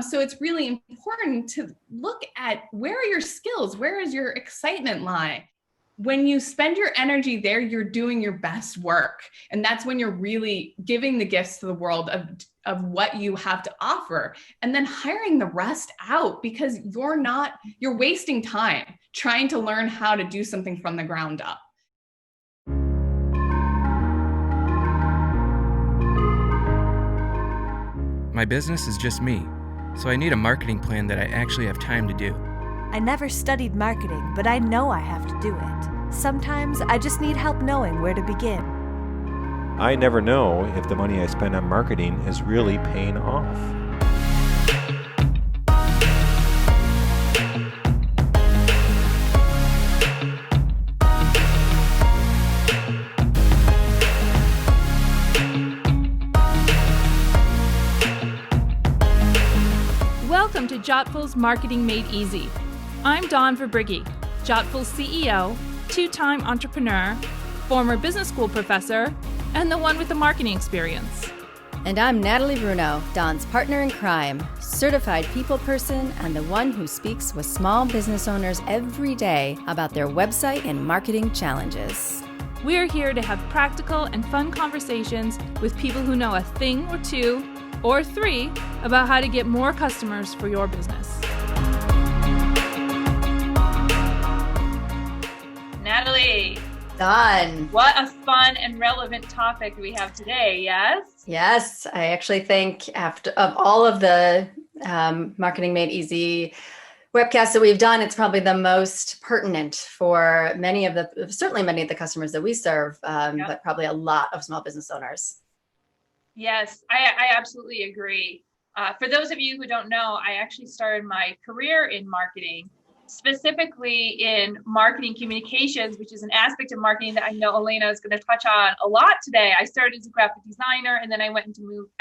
So it's really important to look at where are your skills? Where is your excitement lie? When you spend your energy there, you're doing your best work. And that's when you're really giving the gifts to the world of what you have to offer, and then hiring the rest out, because you're wasting time trying to learn how to do something from the ground up. My business is just me, so I need a marketing plan that I actually have time to do. I never studied marketing, but I know I have to do it. Sometimes I just need help knowing where to begin. I never know if the money I spend on marketing is really paying off. Welcome to Jotful's Marketing Made Easy. I'm Dawn Verbrugge, Jotful's CEO, two-time entrepreneur, former business school professor, and the one with the marketing experience. And I'm Natalie Bruno, Dawn's partner in crime, certified people person, and the one who speaks with small business owners every day about their website and marketing challenges. We're here to have practical and fun conversations with people who know a thing or two or three about how to get more customers for your business. Natalie. Dawn. What a fun and relevant topic we have today, yes? Yes, I actually think of all of the Marketing Made Easy webcasts that we've done, it's probably the most pertinent for certainly many of the customers that we serve, but probably a lot of small business owners. Yes, I absolutely agree. For those of you who don't know, I actually started my career in marketing, specifically in marketing communications, which is an aspect of marketing that I know Elena is going to touch on a lot today. I started as a graphic designer, and then I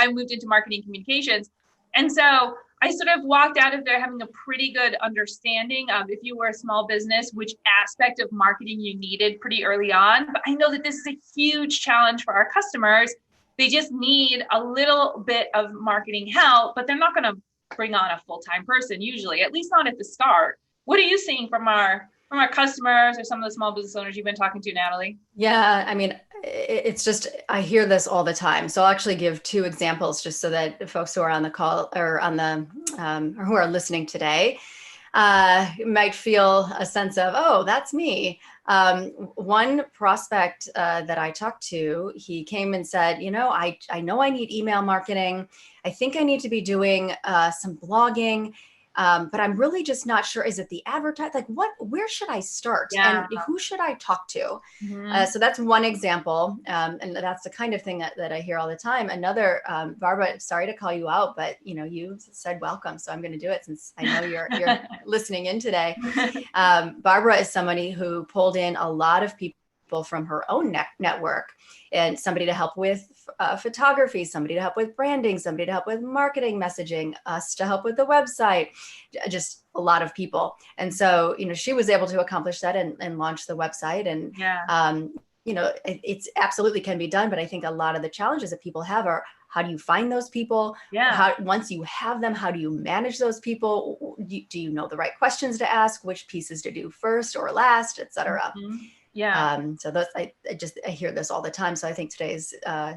moved into marketing communications. And so I sort of walked out of there having a pretty good understanding of, if you were a small business, which aspect of marketing you needed pretty early on. But I know that this is a huge challenge for our customers. They just need a little bit of marketing help, but they're not going to bring on a full-time person usually, at least not at the start. What are you seeing from our customers or some of the small business owners you've been talking to, Natalie? Yeah, I mean, it's just, I hear this all the time. So I'll actually give two examples just so that folks who are on the call or or who are listening today might feel a sense of, oh, that's me. One prospect that I talked to, he came and said, I know I need email marketing. I think I need to be doing some blogging. But I'm really just not sure. Is it the advertise? Where should I start? Yeah. And who should I talk to? Mm-hmm. So that's one example. And that's the kind of thing that I hear all the time. Another, Barbara, sorry to call you out, but you said welcome. So I'm going to do it since I know you're listening in today. Barbara is somebody who pulled in a lot of people from her own network, and somebody to help with photography, somebody to help with branding, somebody to help with marketing messaging, us to help with the website, just a lot of people. And so, she was able to accomplish that and launch the website. And, it's absolutely can be done. But I think a lot of the challenges that people have are, how do you find those people? Yeah. Once you have them, how do you manage those people? Do you know the right questions to ask? Which pieces to do first or last, et cetera? Mm-hmm. Yeah. So I hear this all the time. So I think today's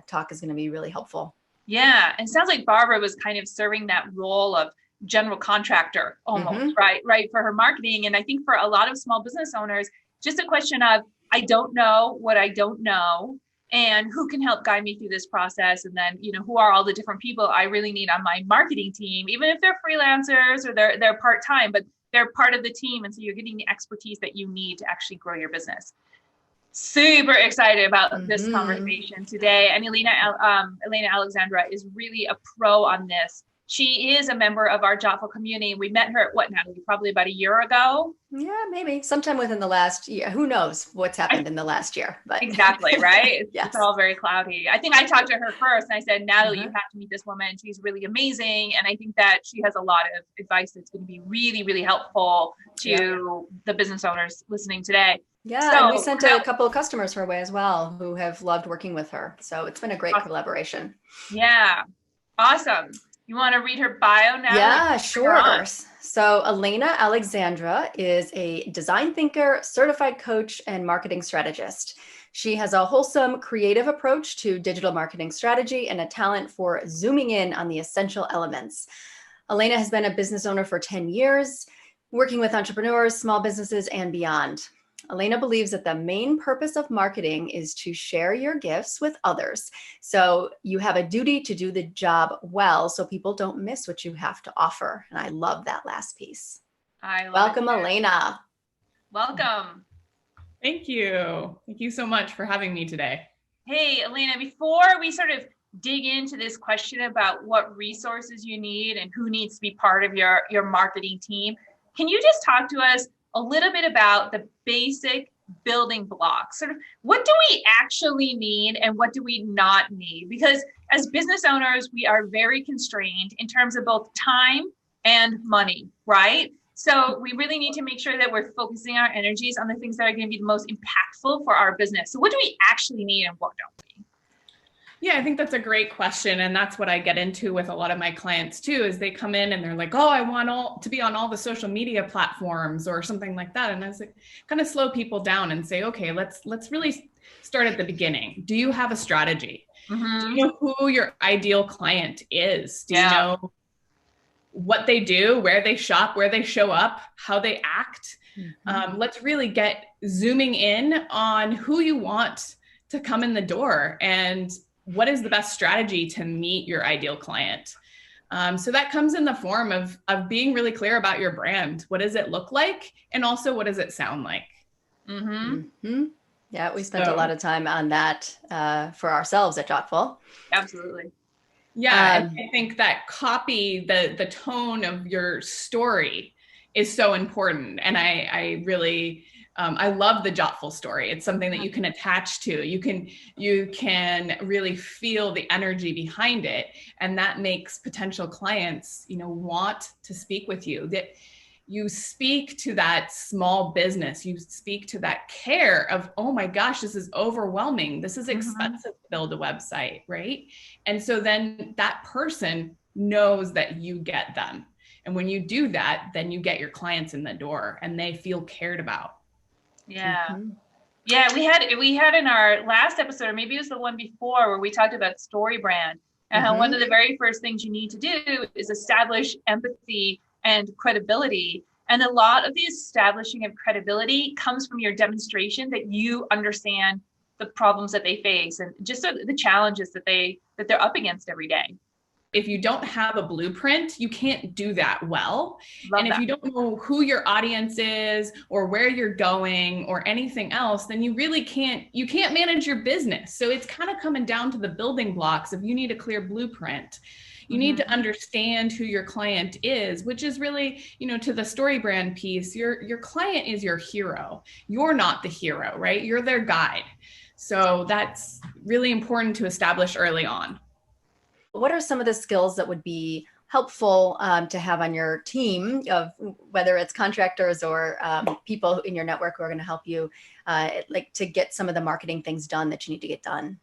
talk is going to be really helpful. Yeah. And it sounds like Barbara was kind of serving that role of general contractor almost, Mm-hmm. right, for her marketing. And I think for a lot of small business owners, just a question of, I don't know what I don't know, and who can help guide me through this process? And then, who are all the different people I really need on my marketing team, even if they're freelancers or they're part-time, but they're part of the team. And so you're getting the expertise that you need to actually grow your business. Super excited about this conversation today. And Elena Alexandra is really a pro on this. She is a member of our Jotful community. We met her at Natalie? Probably about a year ago. Yeah, maybe sometime within the last year. Who knows what's happened in the last year? But exactly, right? Yes. It's all very cloudy. I think I talked to her first and I said, Natalie, you have to meet this woman. She's really amazing. And I think that she has a lot of advice that's going to be really, really helpful to the business owners listening today. Yeah, so, and we sent a couple of customers her way as well who have loved working with her. So it's been a great collaboration. Yeah, awesome. You want to read her bio now? Yeah, sure. So Elena Alexandra is a design thinker, certified coach, and marketing strategist. She has a wholesome, creative approach to digital marketing strategy and a talent for zooming in on the essential elements. Elena has been a business owner for 10 years, working with entrepreneurs, small businesses, and beyond. Elena believes that the main purpose of marketing is to share your gifts with others. So you have a duty to do the job well so people don't miss what you have to offer. And I love that last piece. Welcome, Elena. Welcome. Thank you. Thank you so much for having me today. Hey, Elena, before we sort of dig into this question about what resources you need and who needs to be part of your marketing team, can you just talk to us a little bit about the basic building blocks? Sort of what do we actually need and what do we not need? Because as business owners, we are very constrained in terms of both time and money, right? So we really need to make sure that we're focusing our energies on the things that are going to be the most impactful for our business. So what do we actually need and what don't we? Yeah, I think that's a great question. And that's what I get into with a lot of my clients too, is they come in and they're like, oh, I want to be on all the social media platforms or something like that. And I was like, kind of slow people down and say, okay, let's really start at the beginning. Do you have a strategy? Mm-hmm. Do you know who your ideal client is? Do you know what they do, where they shop, where they show up, how they act? Mm-hmm. Let's really get zooming in on who you want to come in the door and what is the best strategy to meet your ideal client. So that comes in the form of being really clear about your brand. What does it look like? And also, what does it sound like? Mm-hmm. Mm-hmm. Yeah, we spent a lot of time on that for ourselves at Jockful. Absolutely. Yeah, I think that copy, the tone of your story is so important. And I really, I love the Jockful story. It's something that you can attach to. You can really feel the energy behind it. And that makes potential clients, want to speak with you. That you speak to that small business, you speak to that care of, oh my gosh, this is overwhelming. This is expensive to build a website, right? And so then that person knows that you get them. And when you do that, then you get your clients in the door and they feel cared about. Yeah. Mm-hmm. Yeah, we had in our last episode, or maybe it was the one before, where we talked about story brand. And how one of the very first things you need to do is establish empathy and credibility. And a lot of the establishing of credibility comes from your demonstration that you understand the problems that they face and just the challenges that they're up against every day. If you don't have a blueprint, you can't do that well. If you don't know who your audience is or where you're going or anything else, then you can't manage your business. So it's kind of coming down to the building blocks of you need a clear blueprint. You need to understand who your client is, which is really, to the story brand piece, your client is your hero. You're not the hero, right? You're their guide. So that's really important to establish early on. What are some of the skills that would be helpful to have on your team, of whether it's contractors or people in your network who are going to help you to get some of the marketing things done that you need to get done?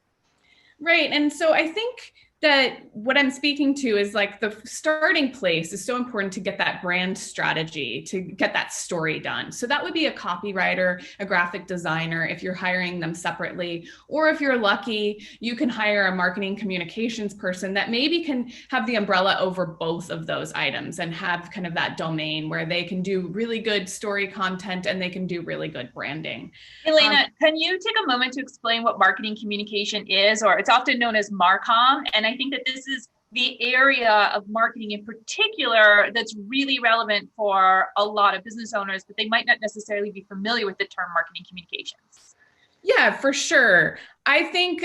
Right. And so I think that what I'm speaking to is like the starting place is so important to get that brand strategy, to get that story done. So that would be a copywriter, a graphic designer, if you're hiring them separately, or if you're lucky, you can hire a marketing communications person that maybe can have the umbrella over both of those items and have kind of that domain where they can do really good story content and they can do really good branding. Elena, can you take a moment to explain what marketing communication is, or it's often known as MarCom? And I think that this is the area of marketing in particular that's really relevant for a lot of business owners, but they might not necessarily be familiar with the term marketing communications. Yeah, for sure. I think,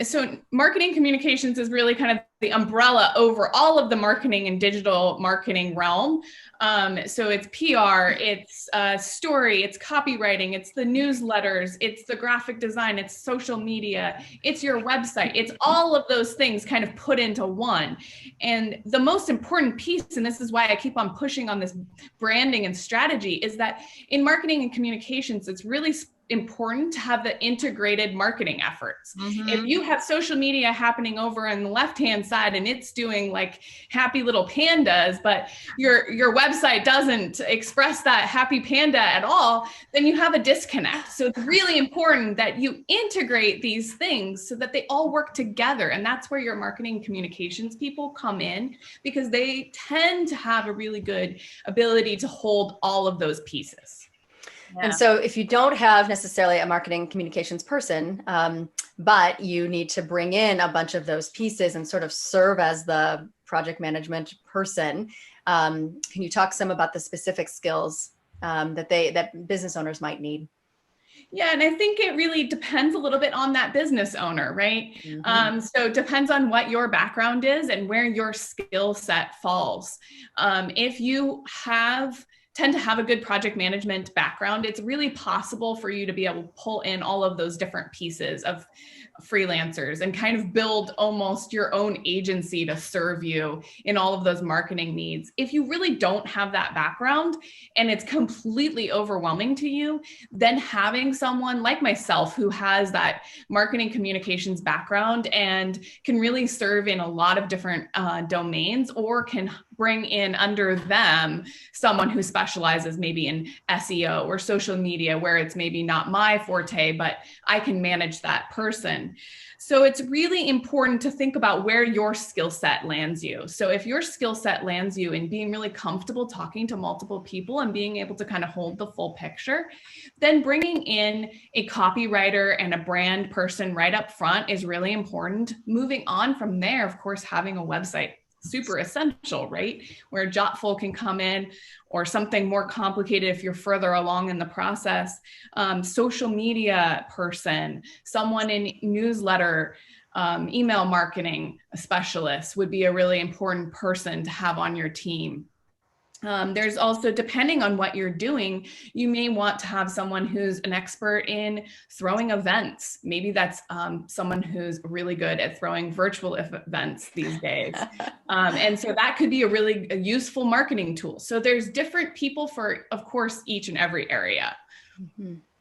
so marketing communications is really kind of the umbrella over all of the marketing and digital marketing realm. So it's PR, it's story, it's copywriting, it's the newsletters, it's the graphic design, it's social media, it's your website, it's all of those things kind of put into one. And the most important piece, and this is why I keep on pushing on this branding and strategy, is that in marketing and communications, it's really important to have the integrated marketing efforts. If you have social media happening over on the left-hand side and it's doing like happy little pandas, but your website doesn't express that happy panda at all, then you have a disconnect. So it's really important that you integrate these things so that they all work together. And that's where your marketing communications people come in, because they tend to have a really good ability to hold all of those pieces. Yeah. And so if you don't have necessarily a marketing communications person, but you need to bring in a bunch of those pieces and sort of serve as the project management person, can you talk some about the specific skills that business owners might need? Yeah, and I think it really depends a little bit on that business owner, right? So it depends on what your background is and where your skill set falls. If you tend to have a good project management background, it's really possible for you to be able to pull in all of those different pieces of freelancers and kind of build almost your own agency to serve you in all of those marketing needs. If you really don't have that background and it's completely overwhelming to you, then having someone like myself who has that marketing communications background and can really serve in a lot of different domains, or can bring in under them someone who specializes maybe in SEO or social media, where it's maybe not my forte, but I can manage that person. So it's really important to think about where your skill set lands you. So if your skill set lands you in being really comfortable talking to multiple people and being able to kind of hold the full picture, then bringing in a copywriter and a brand person right up front is really important. Moving on from there, of course, having a website, super essential, right? Where Jotful can come in, or something more complicated if you're further along in the process. Social media person, someone in newsletter, email marketing, a specialist would be a really important person to have on your team. There's also, depending on what you're doing, you may want to have someone who's an expert in throwing events. Maybe that's someone who's really good at throwing virtual events these days. And so that could be a really useful marketing tool. So there's different people for, of course, each and every area.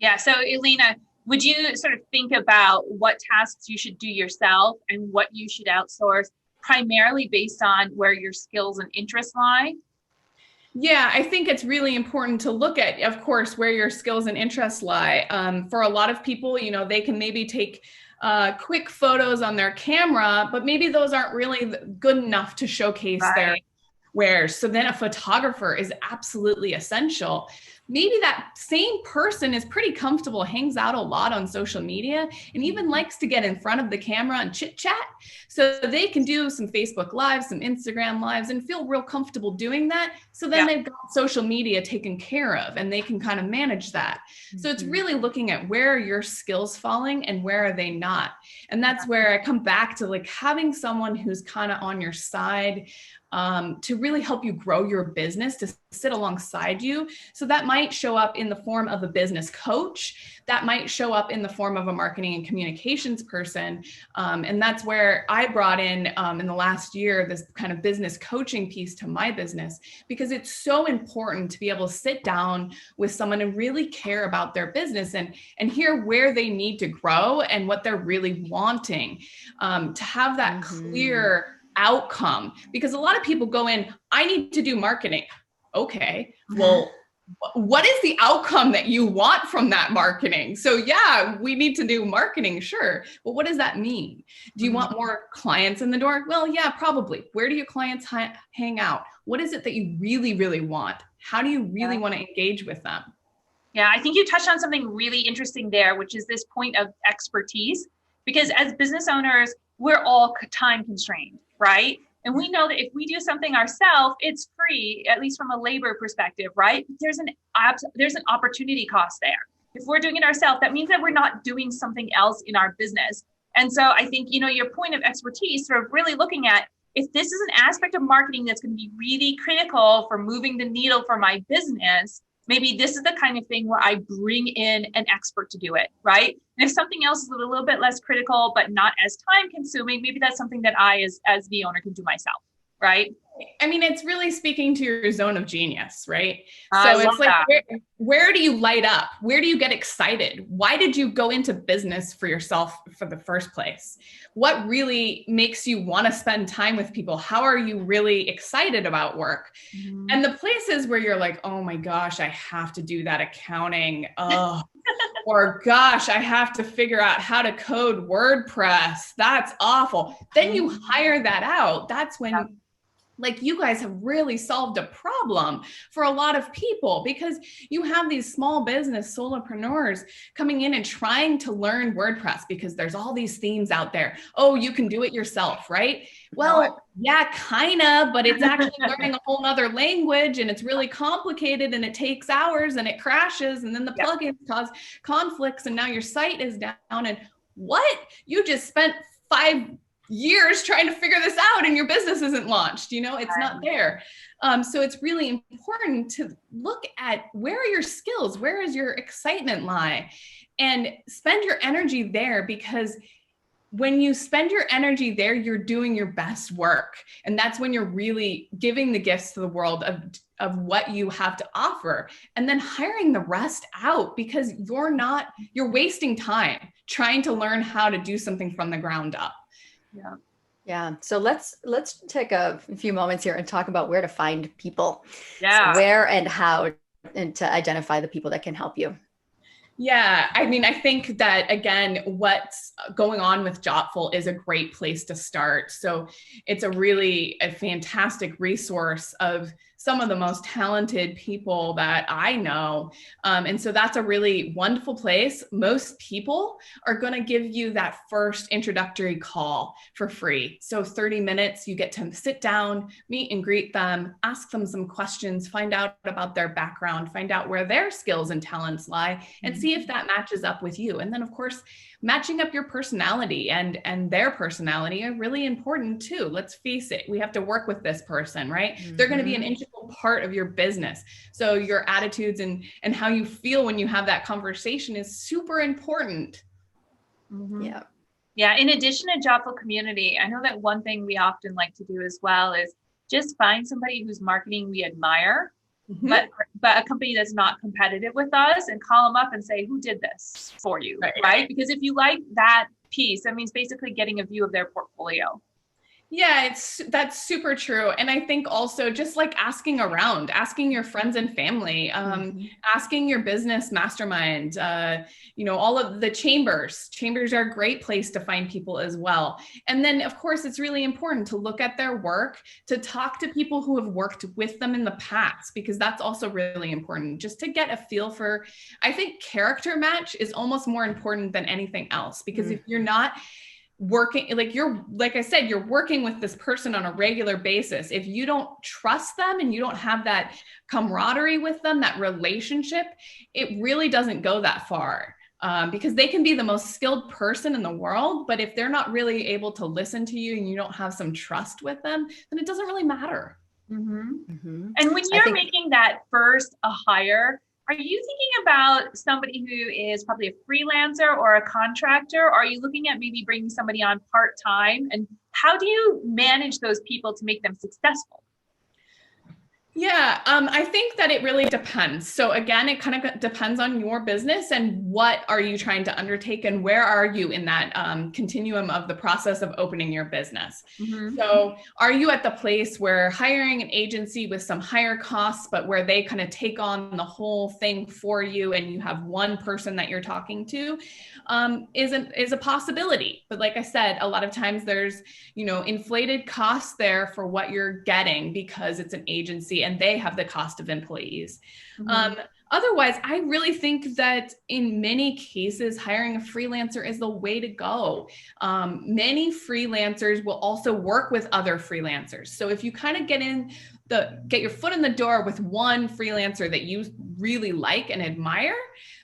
Yeah. So Elena, would you sort of think about what tasks you should do yourself and what you should outsource, primarily based on where your skills and interests lie? Yeah, I think it's really important to look at, of course, where your skills and interests lie. For a lot of people, they can maybe take quick photos on their camera, but maybe those aren't really good enough to showcase their wares. So then a photographer is absolutely essential. Maybe that same person is pretty comfortable, hangs out a lot on social media, and even likes to get in front of the camera and chit chat. So they can do some Facebook Lives, some Instagram Lives, and feel real comfortable doing that. So then they've got social media taken care of, and they can kind of manage that. So it's really looking at where are your skills falling and where are they not. And that's where I come back to like having someone who's kind of on your side, to really help you grow your business, to sit alongside you. So that might show up in the form of a business coach. That might show up in the form of a marketing and communications person. And that's where I brought in the last year, this kind of business coaching piece to my business, because it's so important to be able to sit down with someone and really care about their business and hear where they need to grow and what they're really wanting, to have that clear outcome. Because a lot of people go in, I need to do marketing. Okay, well, what is the outcome that you want from that marketing? So yeah, we need to do marketing, sure. But what does that mean? Do you want more clients in the door? Well, yeah, probably. Where do your clients hang out? What is it that you really, really want? How do you really want to engage with them? Yeah, I think you touched on something really interesting there, which is this point of expertise. Because as business owners, we're all time constrained, right? And we know that if we do something ourselves, it's free, at least from a labor perspective, right? There's an opportunity cost there. If we're doing it ourselves, that means that we're not doing something else in our business. And so I think, your point of expertise, sort of really looking at, if this is an aspect of marketing that's going to be really critical for moving the needle for my business, maybe this is the kind of thing where I bring in an expert to do it, right? And if something else is a little bit less critical, but not as time consuming, maybe that's something that I, as the owner, can do myself, right? I mean, it's really speaking to your zone of genius, right? I So it's love like, that. where do you light up? Where do you get excited? Why did you go into business for yourself for the first place? What really makes you want to spend time with people? How are you really excited about work? Mhm. And the places where you're like, oh my gosh, I have to do that accounting. Oh, or gosh, I have to figure out how to code WordPress. That's awful. Then you hire that out. That's when, like, you guys have really solved a problem for a lot of people, because you have these small business solopreneurs coming in and trying to learn WordPress because there's all these themes out there. Oh, you can do it yourself, right? Well, yeah, kind of, but it's actually learning a whole nother language, and it's really complicated, and it takes hours, and it crashes, and then the plugins cause conflicts, and now your site is down. And what? You just spent 5 years trying to figure this out, and your business isn't launched. It's not there. So it's really important to look at, where are your skills? Where is your excitement lie? And spend your energy there, because when you spend your energy there, you're doing your best work. And that's when you're really giving the gifts to the world of what you have to offer, and then hiring the rest out, because you're wasting time trying to learn how to do something from the ground up. Yeah. Yeah. So let's take a few moments here and talk about where to find people. Yeah. So where and how, and to identify the people that can help you. Yeah, I mean, I think that, again, what's going on with Jotful is a great place to start. So it's a fantastic resource of some of the most talented people that I know. And so that's a really wonderful place. Most people are going to give you that first introductory call for free. So 30 minutes, you get to sit down, meet and greet them, ask them some questions, find out about their background, find out where their skills and talents lie, and see if that matches up with you. And then, of course, matching up your personality and their personality are really important too. Let's face it, we have to work with this person, right? They're going to be an integral part of your business. So your attitudes and how you feel when you have that conversation is super important. Yeah. Yeah. In addition to Jotful community, I know that one thing we often like to do as well is just find somebody whose marketing we admire, but a company that's not competitive with us, and call them up and say, who did this for you? Right? Because if you like that piece, that means basically getting a view of their portfolio. Yeah, that's super true. And I think also just like asking around, asking your friends and family, asking your business mastermind, all of the chambers. Chambers are a great place to find people as well. And then, of course, it's really important to look at their work, to talk to people who have worked with them in the past, because that's also really important, just to get a feel for, I think character match is almost more important than anything else, because if you're not working, like I said, you're working with this person on a regular basis. If you don't trust them and you don't have that camaraderie with them, that relationship, it really doesn't go that far. Because they can be the most skilled person in the world, but if they're not really able to listen to you and you don't have some trust with them, then it doesn't really matter. And when you're making that first hire, are you thinking about somebody who is probably a freelancer or a contractor? Or are you looking at maybe bringing somebody on part-time? And how do you manage those people to make them successful? Yeah, I think that it really depends. So again, it kind of depends on your business and what are you trying to undertake and where are you in that continuum of the process of opening your business. So are you at the place where hiring an agency with some higher costs, but where they kind of take on the whole thing for you and you have one person that you're talking to is a possibility. But like I said, a lot of times there's, inflated costs there for what you're getting because it's an agency and they have the cost of employees. Otherwise, I really think that in many cases, hiring a freelancer is the way to go. Many freelancers will also work with other freelancers. So if you kind of get your foot in the door with one freelancer that you really like and admire,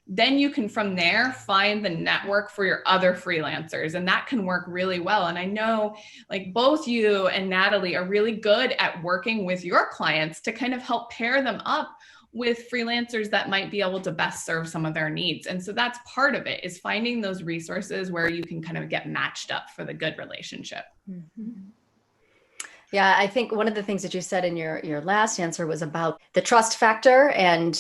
then you can from there find the network for your other freelancers, and that can work really well. And I know like both you and Natalie are really good at working with your clients to kind of help pair them up with freelancers that might be able to best serve some of their needs. And so that's part of it, is finding those resources where you can kind of get matched up for the good relationship. Yeah, I think one of the things that you said in your last answer was about the trust factor, and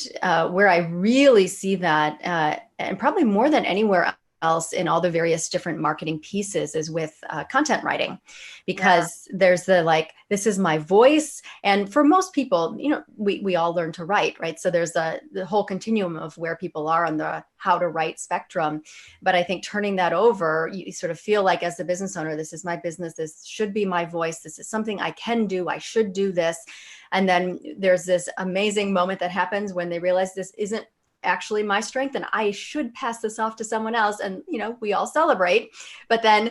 where I really see that, and probably more than anywhere else in all the various different marketing pieces, is with content writing, because there's the like, this is my voice. And for most people, we all learn to write, right? So there's the whole continuum of where people are on the how to write spectrum. But I think turning that over, you sort of feel like, as the business owner, this is my business. This should be my voice. This is something I can do. I should do this. And then there's this amazing moment that happens when they realize this isn't actually my strength and I should pass this off to someone else. And, we all celebrate, but then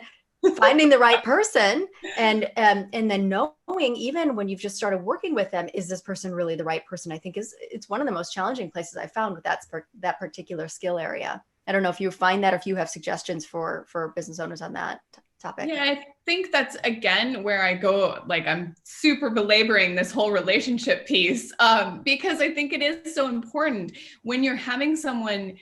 finding the right person and then knowing, even when you've just started working with them, is this person really the right person? I think it's one of the most challenging places I found with that particular skill area. I don't know if you find that, or if you have suggestions for business owners on that topic. Yeah, I think that's, again, where I go, like, I'm super belaboring this whole relationship piece, because I think it is so important when you're having someone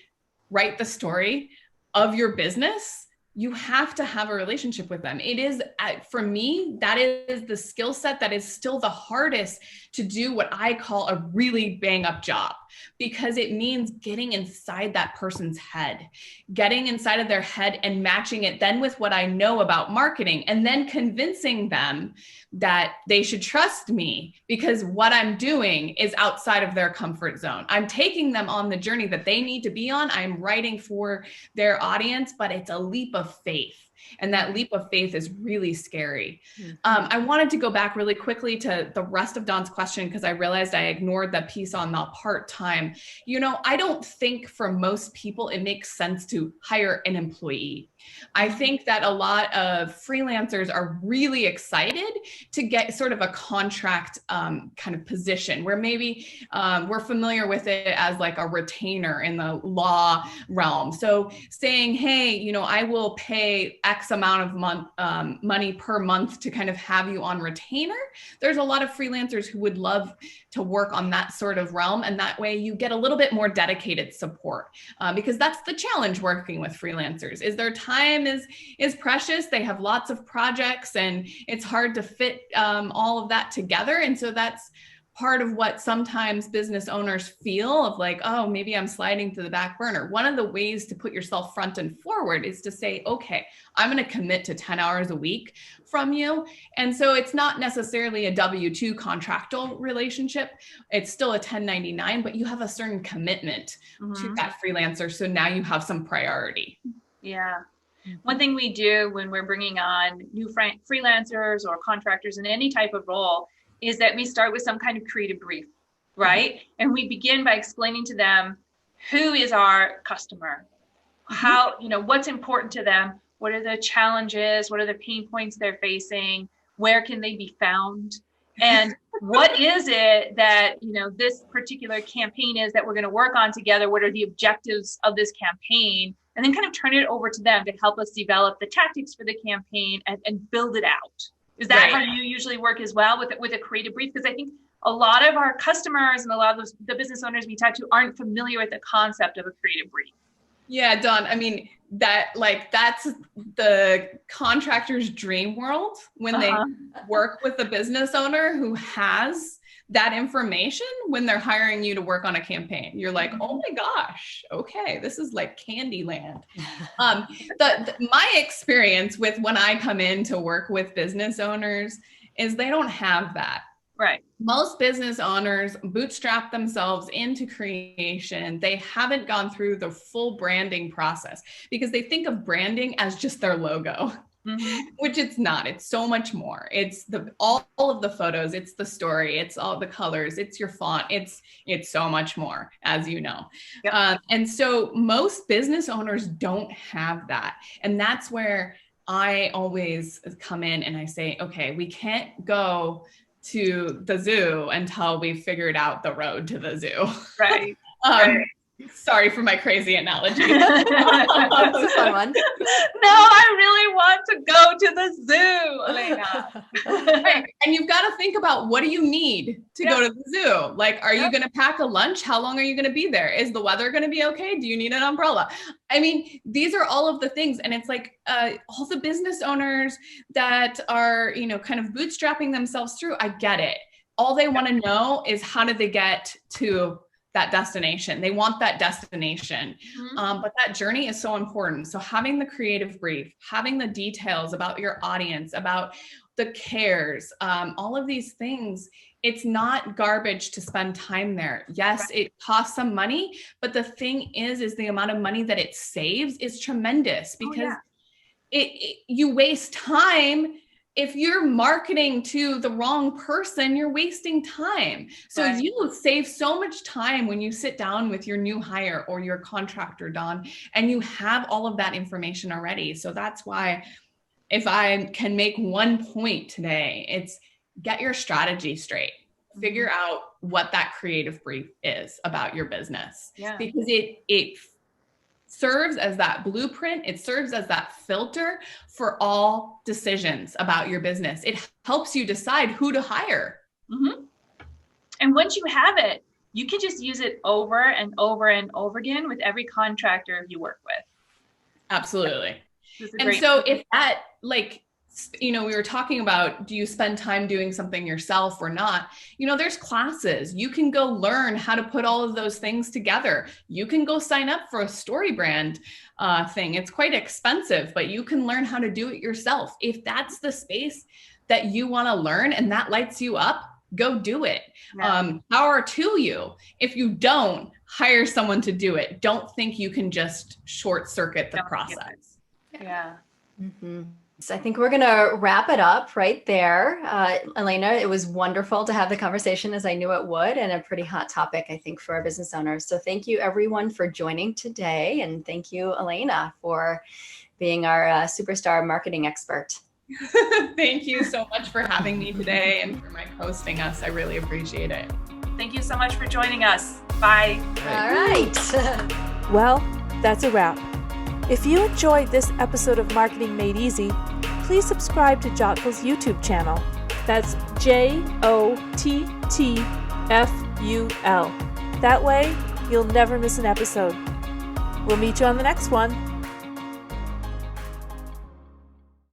write the story of your business. You have to have a relationship with them. It is, for me, that is the skill set that is still the hardest to do, what I call a really bang up job, because it means getting inside that person's head, getting inside of their head and matching it then with what I know about marketing, and then convincing them that they should trust me because what I'm doing is outside of their comfort zone. I'm taking them on the journey that they need to be on. I'm writing for their audience, but it's a leap of faith. And that leap of faith is really scary. I wanted to go back really quickly to the rest of Dawn's question, because I realized I ignored the piece on the part-time. I don't think for most people it makes sense to hire an employee. I think that a lot of freelancers are really excited to get sort of a contract kind of position where maybe we're familiar with it as like a retainer in the law realm. So saying, hey, I will pay X amount of money per month to kind of have you on retainer. There's a lot of freelancers who would love to work on that sort of realm. And that way you get a little bit more dedicated support, because that's the challenge working with freelancers, is their time is precious. They have lots of projects and it's hard to fit all of that together. And so that's part of what sometimes business owners feel of like, oh, maybe I'm sliding to the back burner. One of the ways to put yourself front and forward is to say, okay, I'm going to commit to 10 hours a week from you. And so it's not necessarily a W-2 contractual relationship. It's still a 1099, but you have a certain commitment to that freelancer. So now you have some priority. Yeah. One thing we do when we're bringing on new freelancers or contractors in any type of role is that we start with some kind of creative brief, right? And we begin by explaining to them who is our customer, how, what's important to them, what are the challenges, what are the pain points they're facing, where can they be found, and what is it that, this particular campaign is that we're going to work on together, what are the objectives of this campaign, and then kind of turn it over to them to help us develop the tactics for the campaign and build it out. Is that how you usually work as well with a creative brief? Because I think a lot of our customers and a lot of the business owners we talk to aren't familiar with the concept of a creative brief. Yeah, Dawn, I mean, that's the contractor's dream world when they work with a business owner who has that information when they're hiring you to work on a campaign. You're like, oh my gosh, okay, this is like candy land. My experience with when I come in to work with business owners is they don't have that. Right. Most business owners bootstrap themselves into creation. They haven't gone through the full branding process because they think of branding as just their logo. Which it's not. It's so much more. It's all of the photos. It's the story. It's all the colors. It's your font. It's so much more, as you know. Yep. And so most business owners don't have that. And that's where I always come in and I say, okay, we can't go to the zoo until we've figured out the road to the zoo. Right. Right. Sorry for my crazy analogy. That's a fun one. No, I really want to go to the zoo, Elena. Right. And you've got to think about, what do you need to go to the zoo? Like, are you going to pack a lunch? How long are you going to be there? Is the weather going to be okay? Do you need an umbrella? I mean, these are all of the things. And it's like all the business owners that are, kind of bootstrapping themselves through. I get it. All they want to know is, how do they get to that destination? They want that destination. But that journey is so important. So having the creative brief, having the details about your audience, about the cares, all of these things, it's not garbage to spend time there. Yes, it costs some money, but the thing is the amount of money that it saves is tremendous, because you waste time. If you're marketing to the wrong person, you're wasting time. So you save so much time when you sit down with your new hire or your contractor, Dawn, and you have all of that information already. So that's why, if I can make one point today, it's get your strategy straight. Figure out what that creative brief is about your business. Because it serves as that blueprint. It serves as that filter for all decisions about your business. It helps you decide who to hire. And once you have it, you can just use it over and over and over again with every contractor you work with. Absolutely. And so if that, we were talking about, do you spend time doing something yourself or not? There's classes. You can go learn how to put all of those things together. You can go sign up for a StoryBrand thing. It's quite expensive, but you can learn how to do it yourself. If that's the space that you want to learn and that lights you up, go do it. Power to you. If you don't, hire someone to do it. Don't think you can just short circuit the process. So I think we're going to wrap it up right there. Elena, it was wonderful to have the conversation, as I knew it would, and a pretty hot topic, I think, for our business owners. So thank you, everyone, for joining today. And thank you, Elena, for being our superstar marketing expert. Thank you so much for having me today and for hosting us. I really appreciate it. Thank you so much for joining us. Bye. All right. Well, that's a wrap. If you enjoyed this episode of Marketing Made Easy, please subscribe to Jotful's YouTube channel. That's JOTTFUL. That way, you'll never miss an episode. We'll meet you on the next one.